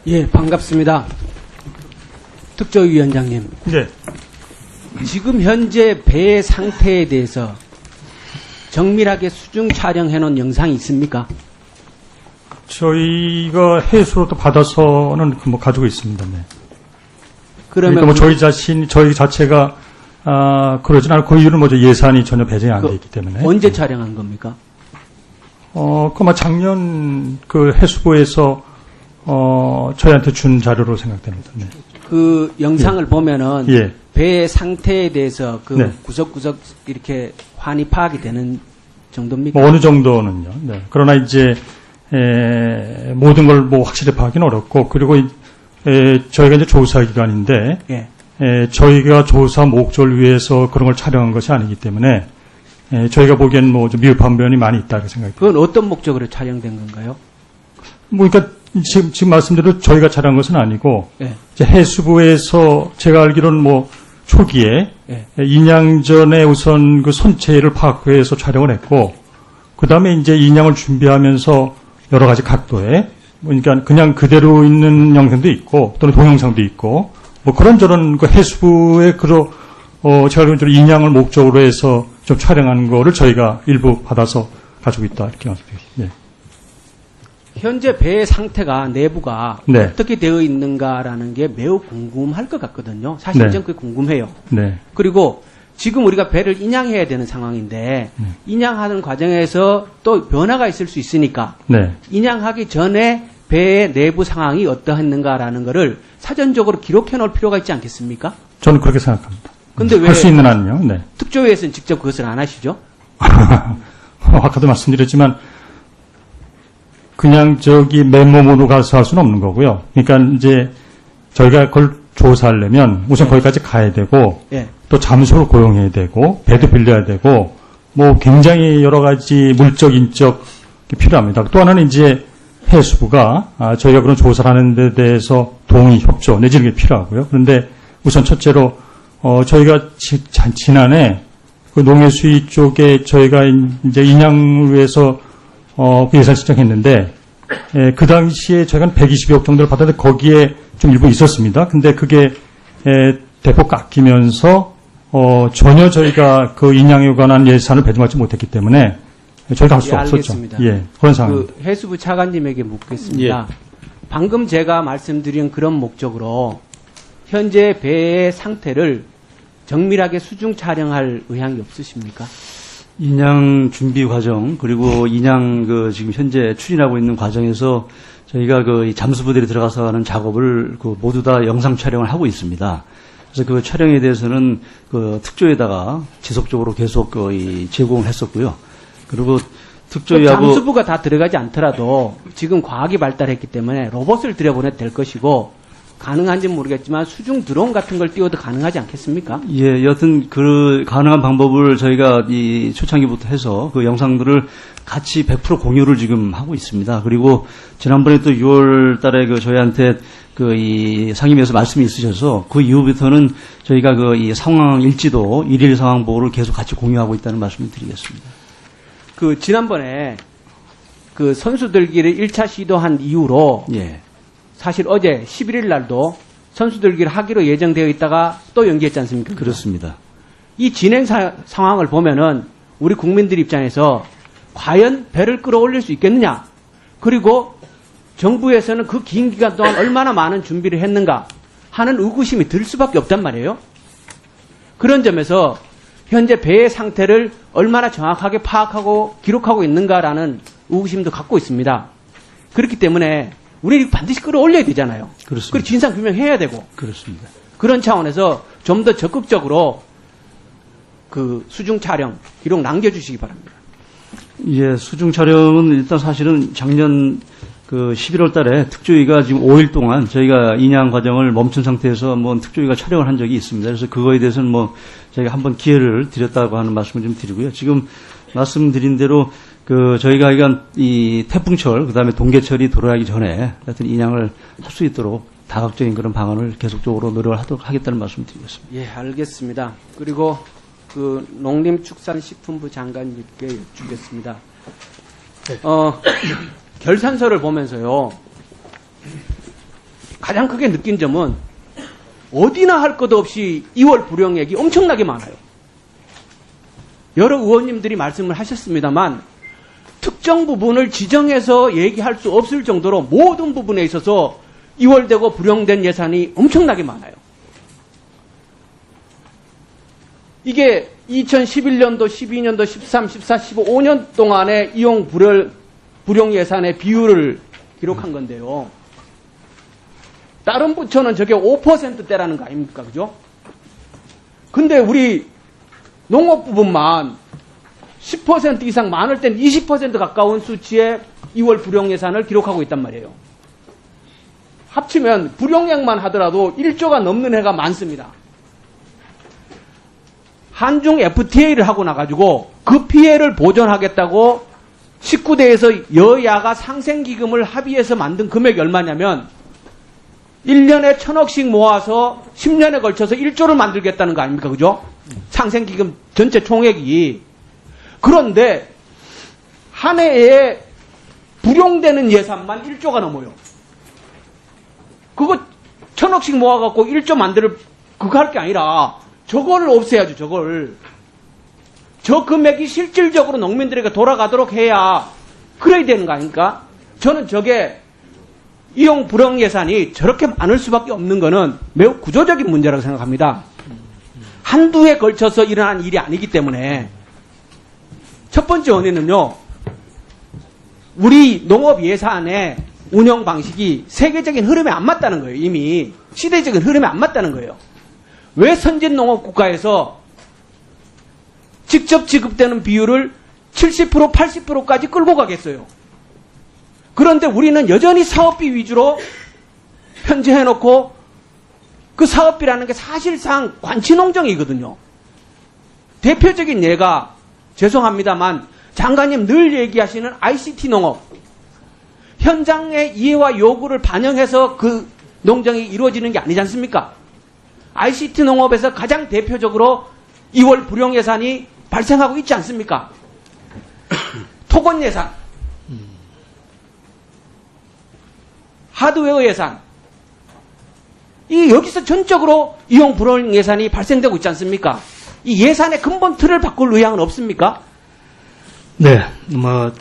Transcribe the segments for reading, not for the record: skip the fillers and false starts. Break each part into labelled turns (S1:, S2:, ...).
S1: 예, 반갑습니다. 특조위원장님.
S2: 네.
S1: 지금 현재 배의 상태에 대해서 정밀하게 수중 촬영해놓은 영상이 있습니까?
S2: 저희가 해수로 또 받아서는 가지고 있습니다. 네.
S1: 그러면
S2: 그러니까 저희 자체가 그러진 않고 그 이유는 뭐죠? 예산이 전혀 배정이 안 돼 있기 때문에.
S1: 언제 촬영한 겁니까?
S2: 작년 그 해수부에서 저희한테 준 자료로 생각됩니다. 네.
S1: 그 영상을 보면은
S2: 예.
S1: 배의 상태에 대해서 그
S2: 네.
S1: 구석구석 이렇게 환히 파악이 되는 정도입니까?
S2: 어느 정도는요. 네. 그러나 이제 모든 걸 확실히 파악하기는 어렵고, 그리고 저희가 이제 조사 기관인데
S1: 예.
S2: 저희가 조사 목적을 위해서 그런 걸 촬영한 것이 아니기 때문에 저희가 보기엔 좀 미흡한 면이 많이 있다 이렇게 생각합니다.
S1: 그건 어떤 목적으로 촬영된 건가요?
S2: 그러니까 지금 말씀대로 저희가 촬영한 것은 아니고
S1: 예.
S2: 이제 해수부에서 제가 알기로는 초기에
S1: 예.
S2: 인양전에 우선 그 선체를 파악해서 촬영을 했고, 그 다음에 이제 인양을 준비하면서 여러 가지 각도에 그러니까 그냥 그대로 있는 영상도 있고 또는 동영상도 있고 그런저런 그 해수부의 제가 알기로 인양을 목적으로 해서 좀 촬영한 거를 저희가 일부 받아서 가지고 있다 이렇게 말씀드립니다. 네.
S1: 현재 배의 상태가 내부가
S2: 네.
S1: 어떻게 되어 있는가라는 게 매우 궁금할 것 같거든요. 사실
S2: 네.
S1: 저는 그게 궁금해요.
S2: 네.
S1: 그리고 지금 우리가 배를 인양해야 되는 상황인데 인양하는 과정에서 또 변화가 있을 수 있으니까
S2: 네.
S1: 인양하기 전에 배의 내부 상황이 어떠했는가라는 것을 사전적으로 기록해 놓을 필요가 있지 않겠습니까?
S2: 저는 그렇게 생각합니다.
S1: 근데 왜
S2: 할 수 있는 한요. 네.
S1: 특조위에서는 직접 그것을 안 하시죠?
S2: 아까도 말씀드렸지만 그냥 맨몸으로 가서 할 수는 없는 거고요. 그러니까 이제 저희가 그걸 조사하려면 우선 거기까지 가야 되고
S1: 예.
S2: 또 잠수를 고용해야 되고 배도 빌려야 되고 굉장히 여러 가지 물적 인적 필요합니다. 또 하나는 이제 해수부가 저희가 그런 조사를 하는 데 대해서 동의, 협조 내지는 게 필요하고요. 그런데 우선 첫째로 저희가 지난해 그 농해수위 쪽에 저희가 이제 인양을 위해서 그 예산 신청했는데 그 당시에 저희가 한 120억 정도를 받았는데 거기에 좀 일부 있었습니다. 근데 그게 대폭 깎이면서 전혀 저희가 그 인양에 관한 예산을 배정하지 못했기 때문에 저희가 할 수 없었죠.
S1: 알겠습니다.
S2: 예, 그런 상황입니다.
S1: 그 해수부 차관님에게 묻겠습니다.
S2: 예.
S1: 방금 제가 말씀드린 그런 목적으로 현재 배의 상태를 정밀하게 수중 촬영할 의향이 없으십니까?
S3: 인양 준비 과정 그리고 인양 지금 현재 추진하고 있는 과정에서 저희가 이 잠수부들이 들어가서 하는 작업을 모두 다 영상 촬영을 하고 있습니다. 그래서 그 촬영에 대해서는 특조에다가 지속적으로 계속 제공을 했었고요. 그리고 특조위하고
S1: 잠수부가 다 들어가지 않더라도 지금 과학이 발달했기 때문에 로봇을 들여보내도 될 것이고 가능한지 모르겠지만 수중 드론 같은 걸 띄워도 가능하지 않겠습니까?
S3: 예, 여튼 그 가능한 방법을 저희가 이 초창기부터 해서 그 영상들을 같이 100% 공유를 지금 하고 있습니다. 그리고 지난번에 또 6월 달에 저희한테 이 상임위에서 말씀이 있으셔서 그 이후부터는 저희가 이 상황 일지도 일일 상황 보고를 계속 같이 공유하고 있다는 말씀을 드리겠습니다.
S1: 지난번에 선수들끼리 1차 시도한 이후로
S3: 예.
S1: 사실 어제 11일 날도 선수들끼리 하기로 예정되어 있다가 또 연기했지 않습니까?
S3: 그렇습니다.
S1: 이 진행 상황을 보면은 우리 국민들 입장에서 과연 배를 끌어올릴 수 있겠느냐? 그리고 정부에서는 그 긴 기간 동안 얼마나 많은 준비를 했는가 하는 의구심이 들 수밖에 없단 말이에요. 그런 점에서 현재 배의 상태를 얼마나 정확하게 파악하고 기록하고 있는가라는 의구심도 갖고 있습니다. 그렇기 때문에 우리는 반드시 끌어올려야 되잖아요.
S3: 그렇습니다.
S1: 그리고 진상 규명해야 되고.
S3: 그렇습니다.
S1: 그런 차원에서 좀 더 적극적으로 수중 촬영 기록 남겨주시기 바랍니다.
S3: 예, 수중 촬영은 일단 사실은 작년 11월 달에 특조위가 지금 5일 동안 저희가 인양 과정을 멈춘 상태에서 특조위가 촬영을 한 적이 있습니다. 그래서 그거에 대해서는 저희가 한번 기회를 드렸다고 하는 말씀을 좀 드리고요. 지금 말씀드린 대로 저희가 이 태풍철, 그 다음에 동계철이 돌아가기 전에 하여튼 인양을 할 수 있도록 다각적인 그런 방안을 계속적으로 노력을 하도록 하겠다는 말씀을 드리겠습니다.
S1: 예, 알겠습니다. 그리고 농림축산식품부 장관님께 여쭙겠습니다. 결산서를 보면서요, 가장 크게 느낀 점은 어디나 할 것 없이 2월 불용액이 엄청나게 많아요. 여러 의원님들이 말씀을 하셨습니다만 특정 부분을 지정해서 얘기할 수 없을 정도로 모든 부분에 있어서 2월되고 불용된 예산이 엄청나게 많아요. 이게 2011년도, 12년도, 13, 14, 15, 5년 동안의 이용 불용 예산의 비율을 기록한 건데요. 다른 부처는 저게 5%대라는 거 아닙니까? 그죠? 근데 우리 농업 부분만 10% 이상, 많을 땐 20% 가까운 수치의 2월 불용 예산을 기록하고 있단 말이에요. 합치면 불용액만 하더라도 1조가 넘는 해가 많습니다. 한중 FTA를 하고 나가지고 그 피해를 보전하겠다고 19대에서 여야가 상생기금을 합의해서 만든 금액이 얼마냐면 1년에 1,000억씩 모아서 10년에 걸쳐서 1조를 만들겠다는 거 아닙니까? 그죠? 상생기금 전체 총액이. 그런데 한 해에 불용되는 예산만 1조가 넘어요. 그거 1,000억씩 모아갖고 1조 만들, 그거 할 게 아니라 저거를 없애야죠, 저걸. 저 금액이 실질적으로 농민들에게 돌아가도록 해야 그래야 되는 거 아닙니까? 저는 저게 이용 불용 예산이 저렇게 많을 수밖에 없는 거는 매우 구조적인 문제라고 생각합니다. 한두 해 걸쳐서 일어난 일이 아니기 때문에 첫 번째 원인은요, 우리 농업 예산의 운영 방식이 세계적인 흐름에 안 맞다는 거예요. 이미 시대적인 흐름에 안 맞다는 거예요. 왜 선진 농업 국가에서 직접 지급되는 비율을 70%, 80%까지 끌고 가겠어요? 그런데 우리는 여전히 사업비 위주로 편제해놓고 그 사업비라는 게 사실상 관치농정이거든요. 대표적인 예가 죄송합니다만 장관님 늘 얘기하시는 ICT 농업. 현장의 이해와 요구를 반영해서 그 농정이 이루어지는 게 아니지 않습니까? ICT 농업에서 가장 대표적으로 2월 불용 예산이 발생하고 있지 않습니까? 토건 예산, 하드웨어 예산, 이 여기서 전적으로 이용 불용 예산이 발생되고 있지 않습니까? 이 예산의 근본 틀을 바꿀 의향은 없습니까?
S4: 네,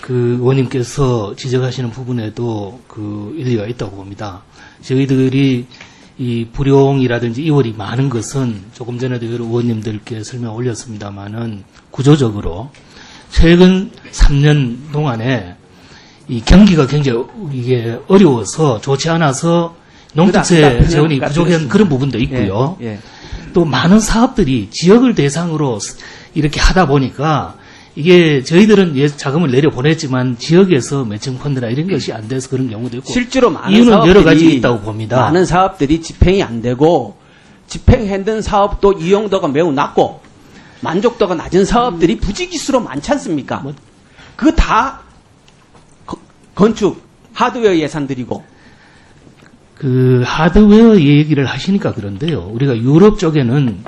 S4: 그 의원님께서 지적하시는 부분에도 그 일리가 있다고 봅니다. 저희들이 이 불용이라든지 이월이 많은 것은 조금 전에도 여러 의원님들께 설명 올렸습니다만은 구조적으로 최근 3년 동안에 이 경기가 굉장히 이게 어려워서 좋지 않아서 농특세 재원이 부족한 그런 부분도 있고요.
S1: 예, 예.
S4: 또 많은 사업들이 지역을 대상으로 이렇게 하다 보니까 이게 저희들은 자금을 내려 보냈지만 지역에서 매칭 펀드나 이런 것이 안 돼서 그런 경우도 있고
S1: 실제로 많은
S4: 이유는
S1: 사업들이
S4: 여러 가지 있다고 봅니다.
S1: 많은 사업들이 집행이 안 되고 집행했던 사업도 이용도가 매우 낮고 만족도가 낮은 사업들이 부지기수로 많지 않습니까? 그 다 건축 하드웨어 예산들이고.
S4: 그 하드웨어 얘기를 하시니까 그런데요. 우리가 유럽 쪽에는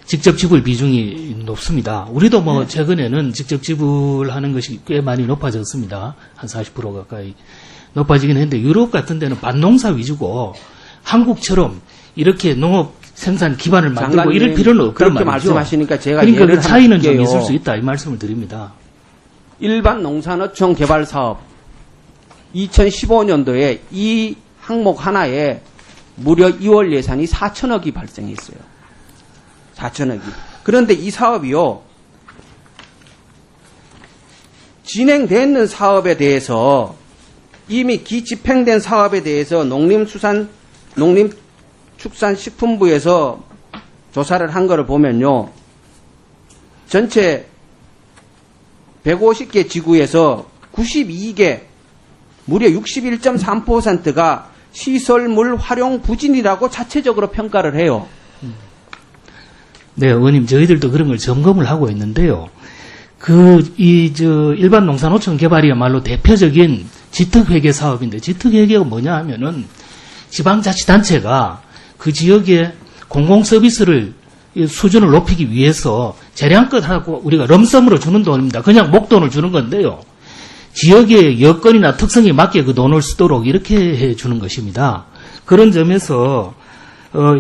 S4: 직접 지불 비중이 높습니다. 우리도 최근에는 직접 지불하는 것이 꽤 많이 높아졌습니다. 한 40% 가까이 높아지긴 했는데 유럽 같은 데는 반농사 위주고 한국처럼 이렇게 농업 생산 기반을 만들고 이럴 필요는 없단
S1: 그렇게
S4: 말이죠.
S1: 말씀하시니까 제가
S4: 그러니까
S1: 예를
S4: 그 차이는 좀
S1: 들게요.
S4: 있을 수 있다 이 말씀을 드립니다.
S1: 일반 농산어촌 개발 사업 2015년도에 이 항목 하나에 무려 2월 예산이 4천억이 발생했어요. 4천억이. 그런데 이 사업이요, 진행되는 사업에 대해서 이미 기집행된 사업에 대해서 농림축산식품부에서 조사를 한 거를 보면요, 전체 150개 지구에서 92개, 무려 61.3%가 시설물 활용 부진이라고 자체적으로 평가를 해요.
S4: 네, 의원님, 저희들도 그런 걸 점검을 하고 있는데요. 일반 농산어촌 개발이야말로 대표적인 지특회계 사업인데, 지특회계가 뭐냐 하면은, 지방자치단체가 그 지역의 공공서비스를 수준을 높이기 위해서 재량껏 하고 우리가 럼섬으로 주는 돈입니다. 그냥 목돈을 주는 건데요. 지역의 여건이나 특성에 맞게 그 돈을 쓰도록 이렇게 해 주는 것입니다. 그런 점에서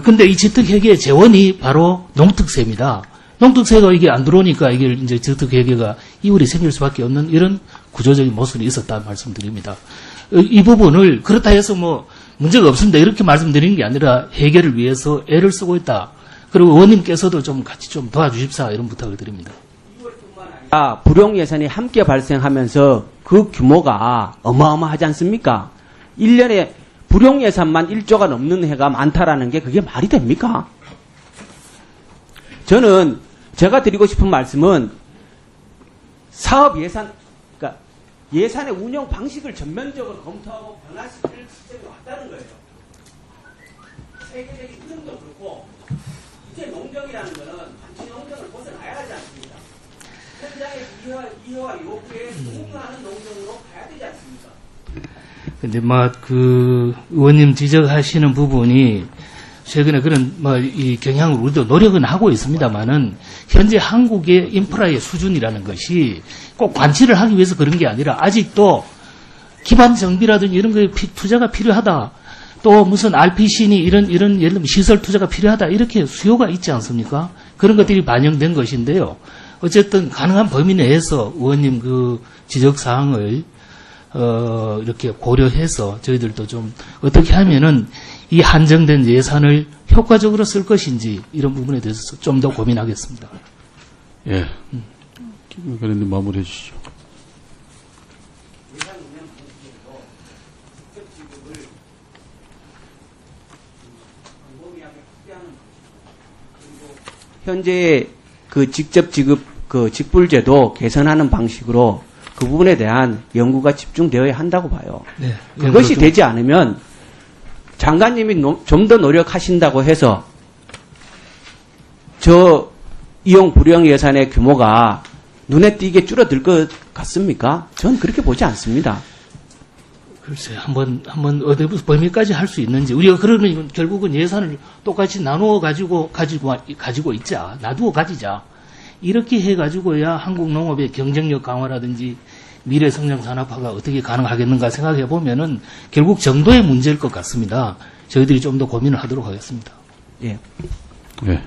S4: 근데 이 지특회계 재원이 바로 농특세입니다. 농특세가 이게 안 들어오니까 이게 이제 지특회계가 이율이 생길 수밖에 없는 이런 구조적인 모순이 있었다는 말씀드립니다. 이 부분을 그렇다 해서 뭐 문제가 없습니다. 이렇게 말씀드리는 게 아니라 해결을 위해서 애를 쓰고 있다. 그리고 의원님께서도 좀 같이 좀 도와주십사 이런 부탁을 드립니다.
S1: 불용 예산이 함께 발생하면서 그 규모가 어마어마하지 않습니까? 1년에 불용 예산만 1조가 넘는 해가 많다라는 게 그게 말이 됩니까? 저는 제가 드리고 싶은 말씀은 사업 예산, 그러니까 예산의 운영 방식을 전면적으로 검토하고 변화시킬 시점이 왔다는 거예요. 세계적인 흐름도 그렇고 이제 농정이라는 거는 단지 농정을 벗어나야 하지 않습니다. 현장의 이해와 요구에 동조하는 농정으로 가야 되지 않습니까?
S4: 근데 그 의원님 지적하시는 부분이 최근에 그런 이 경향을 우리도 노력은 하고 있습니다만은 현재 한국의 인프라의 수준이라는 것이 꼭 관치를 하기 위해서 그런 게 아니라 아직도 기반 정비라든지 이런 거에 투자가 필요하다. 또 무슨 RPC니 이런 예를 들면 시설 투자가 필요하다. 이렇게 수요가 있지 않습니까? 그런 것들이 반영된 것인데요. 어쨌든 가능한 범위 내에서 의원님 그 지적 사항을 이렇게 고려해서 저희들도 좀 어떻게 하면은 이 한정된 예산을 효과적으로 쓸 것인지 이런 부분에 대해서 좀 더 고민하겠습니다.
S5: 예. 김의원님 마무리해 주시죠.
S1: 현재 그 직접 지급 그 직불제도 개선하는 방식으로 그 부분에 대한 연구가 집중되어야 한다고 봐요.
S4: 네.
S1: 그것이 되지 않으면 장관님이 좀 더 노력하신다고 해서 저 이용 불용 예산의 규모가 눈에 띄게 줄어들 것 같습니까? 전 그렇게 보지 않습니다.
S4: 글쎄, 한번 어디 범위까지 할 수 있는지 우리가 그러면 결국은 예산을 똑같이 나누어 가지고 있자, 놔두어 가지자 이렇게 해 가지고야 한국 농업의 경쟁력 강화라든지 미래 성장 산업화가 어떻게 가능하겠는가 생각해 보면은 결국 정도의 문제일 것 같습니다. 저희들이 좀 더 고민을 하도록 하겠습니다.
S1: 예.
S5: 예.